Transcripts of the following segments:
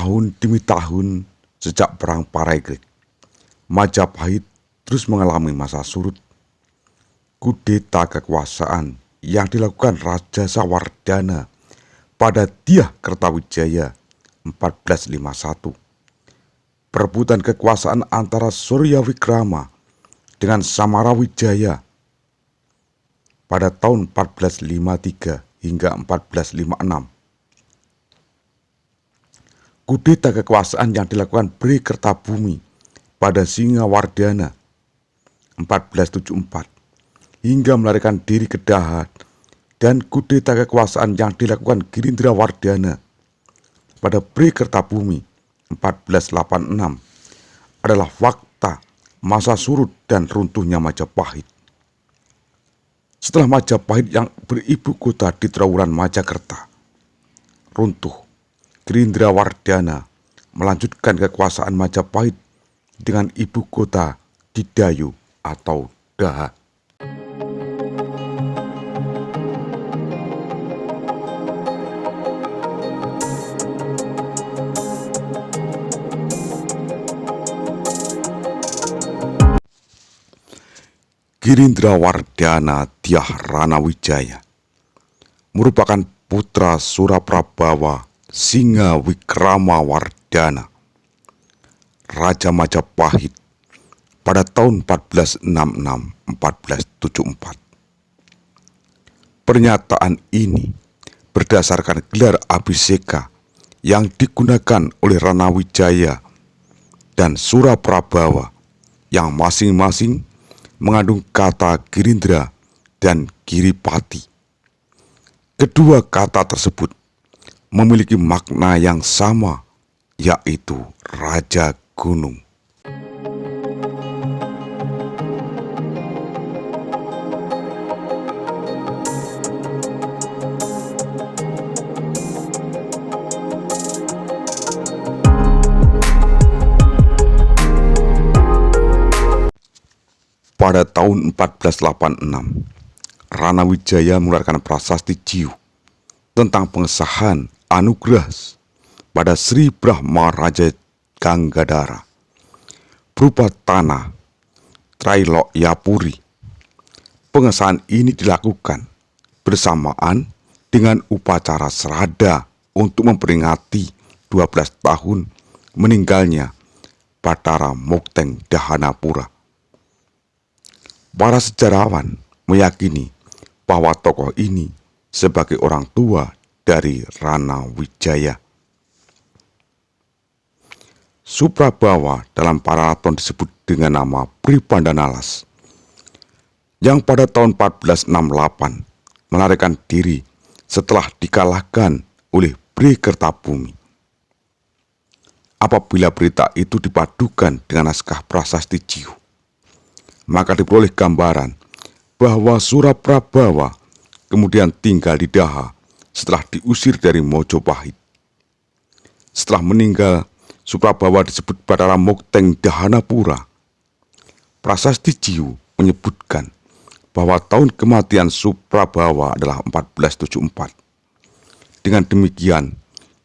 Tahun demi tahun sejak Perang Paraigrik, Majapahit terus mengalami masa surut. Kudeta kekuasaan yang dilakukan Raja Sawardana pada Dyah Kertawijaya 1451. Perebutan kekuasaan antara Suryawikrama dengan Samarawijaya pada tahun 1453 hingga 1456. Kudeta kekuasaan yang dilakukan Bhre Kertabumi pada Singawardana 1474 hingga melarikan diri ke Daha, dan kudeta kekuasaan yang dilakukan Girindrawardana pada Bhre Kertabumi 1486 adalah fakta masa surut dan runtuhnya Majapahit. Setelah Majapahit yang beribu kota di Trowulan Majakerta runtuh, Girindrawardana melanjutkan kekuasaan Majapahit dengan ibu kota di Dayu atau Daha. Girindrawardana Dyah Ranawijaya merupakan putra Suraprabawa Singawikramawardana, Raja Majapahit pada tahun 1466-1474. Pernyataan ini berdasarkan gelar Abhiseka yang digunakan oleh Ranawijaya dan Suraprabawa yang masing-masing mengandung kata Girindra dan Giripati. Kedua kata tersebut memiliki makna yang sama, yaitu Raja Gunung. Pada tahun 1486, Ranawijaya mengeluarkan prasasti Jiu tentang pengesahan anugerah pada Sri Brahma Raja Ganggadara berupa tanah Trailokyapuri. Pengesahan ini dilakukan bersamaan dengan upacara serada untuk memperingati 12 tahun meninggalnya Batara Mokteng Dahanapura. Para sejarawan meyakini bahwa tokoh ini sebagai orang tua dari Ranawijaya. Suprabawa dalam Paraton disebut dengan nama Pribandanalas, yang pada tahun 1468 melarikan diri setelah dikalahkan oleh Bhre Kertabumi. Apabila berita itu dipadukan dengan naskah prasasti Jiu, maka diperoleh gambaran bahwa Suraprabawa kemudian tinggal di Daha setelah diusir dari Mojopahit. Setelah meninggal, Suprabawa disebut Batara Mokteng Dahanapura. Prasasti Jiu menyebutkan bahwa tahun kematian Suprabawa adalah 1474. Dengan demikian,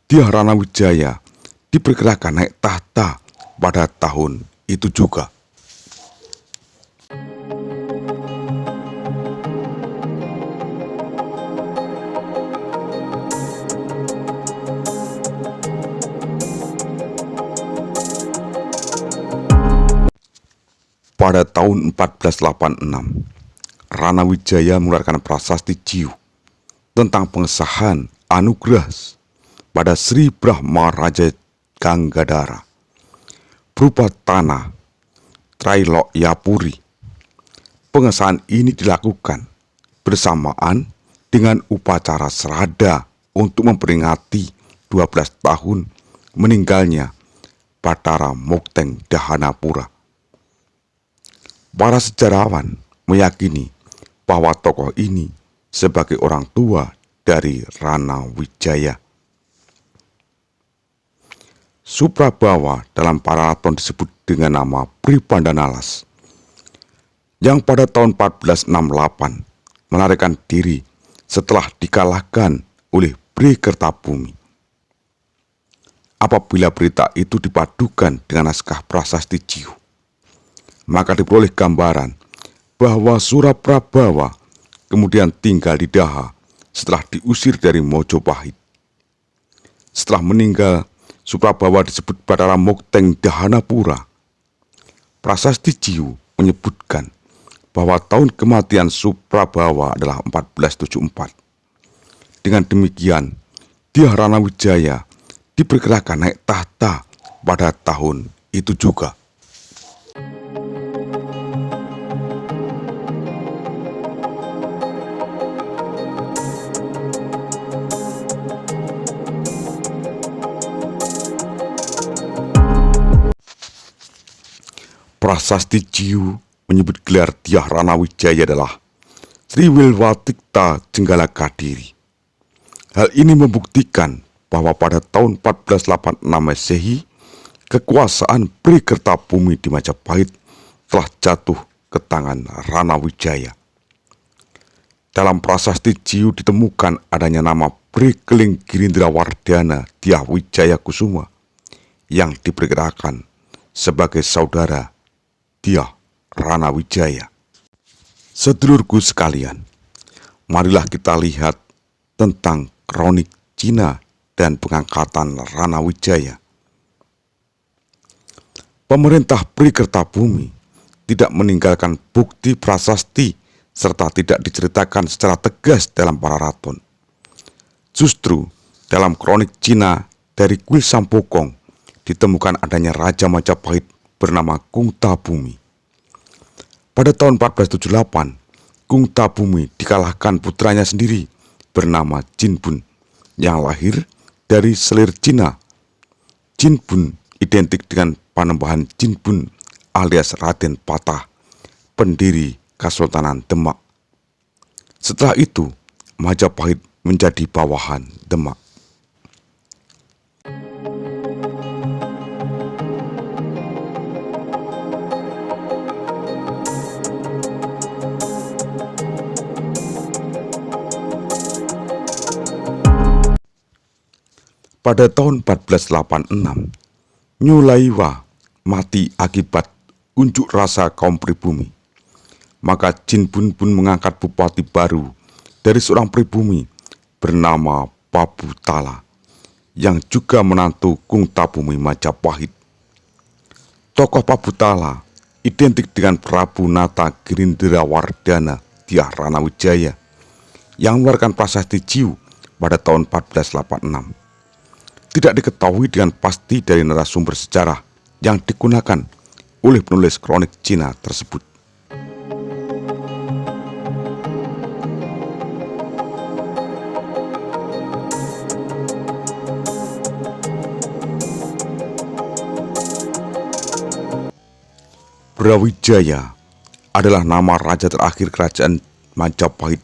Dyah Ranawijaya diperkirakan naik tahta pada tahun itu juga. Pada tahun 1486, Ranawijaya mengeluarkan prasasti Jiu tentang pengesahan anugerah pada Sri Brahma Raja Ganggadara berupa tanah Trailokyapuri. Pengesahan ini dilakukan bersamaan dengan upacara serada untuk memperingati 12 tahun meninggalnya Batara Mokteng Dahanapura. Para sejarawan meyakini bahwa tokoh ini sebagai orang tua dari Ranawijaya. Suprabawa dalam Paraton disebut dengan nama Pribandanalas, yang pada tahun 1468 melarikan diri setelah dikalahkan oleh Bhre Kertabumi. apabila berita itu dipadukan dengan naskah prasasti Jiu, maka diperoleh gambaran bahwa Suraprabawa kemudian tinggal di Daha setelah diusir dari Mojopahit. Setelah meninggal, Suraprabawa disebut Batara Mokteng Dahanapura. Prasasti Jiu menyebutkan bahwa tahun kematian Suraprabawa adalah 1474. Dengan demikian, Dyah Ranawijaya diperkirakan naik tahta pada tahun itu juga. Prasasti Jiu menyebut gelar Dyah Ranawijaya adalah Sri Wilwatikta Jenggala Kadiri. Hal ini membuktikan bahwa pada tahun 1486 Masehi, kekuasaan Pri Kertabumi di Majapahit telah jatuh ke tangan Ranawijaya. Dalam prasasti Jiu ditemukan adanya nama Pri Keling Girindrawardhana Dyah Wijaya Kusuma yang diperkirakan sebagai saudara Dyah Ranawijaya. Sedulurku sekalian, marilah kita lihat tentang kronik Cina dan pengangkatan Ranawijaya. Pemerintah Pri Kertabumi tidak meninggalkan bukti prasasti serta tidak diceritakan secara tegas dalam Pararaton. Justru dalam kronik Cina dari kuil Sampokong ditemukan adanya Raja Majapahit bernama Kungtabumi. Pada tahun 1478, Kungtabumi dikalahkan putranya sendiri bernama Jinbun yang lahir dari selir Cina. Jinbun identik dengan Panembahan Jinbun alias Raden Patah, pendiri Kesultanan Demak. Setelah itu, Majapahit menjadi bawahan Demak. Pada tahun 1486, Nyulaiwa mati akibat unjuk rasa kaum pribumi. Maka Jinbun pun mengangkat bupati baru dari seorang pribumi bernama Pabutala, yang juga menantu Kungtabumi Majapahit. Tokoh Pabutala identik dengan Prabu Nata Girindrawardhana Dyah Ranawijaya yang mengeluarkan prasasti Jiu pada tahun 1486. Tidak diketahui dengan pasti dari narasumber sejarah yang digunakan oleh penulis kronik Cina tersebut. Brawijaya adalah nama raja terakhir kerajaan Majapahit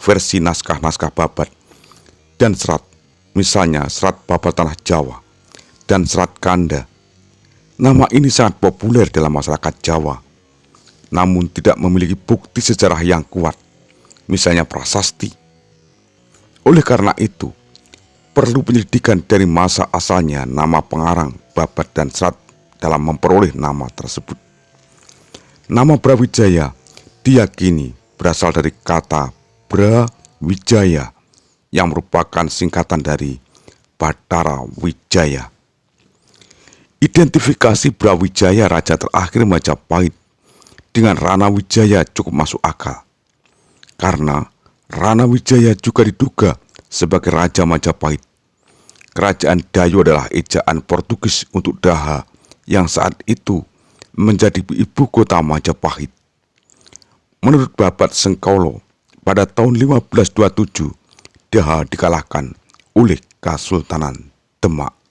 versi naskah-naskah babat dan serat. Misalnya Serat Babat Tanah Jawa dan Serat Kanda. Nama ini sangat populer dalam masyarakat Jawa, namun tidak memiliki bukti sejarah yang kuat, misalnya prasasti. Oleh karena itu, perlu penyelidikan dari masa asalnya nama pengarang Babat dan Serat dalam memperoleh nama tersebut. Nama Brawijaya diyakini berasal dari kata Brawijaya yang merupakan singkatan dari Batara Wijaya. Identifikasi Brawijaya raja terakhir Majapahit dengan Ranawijaya cukup masuk akal, karena Ranawijaya juga diduga sebagai Raja Majapahit. Kerajaan Dayu adalah ejaan Portugis untuk Daha yang saat itu menjadi ibu kota Majapahit. Menurut Babat Sengkolo, pada tahun 1527, Daha dikalahkan oleh Kesultanan Demak.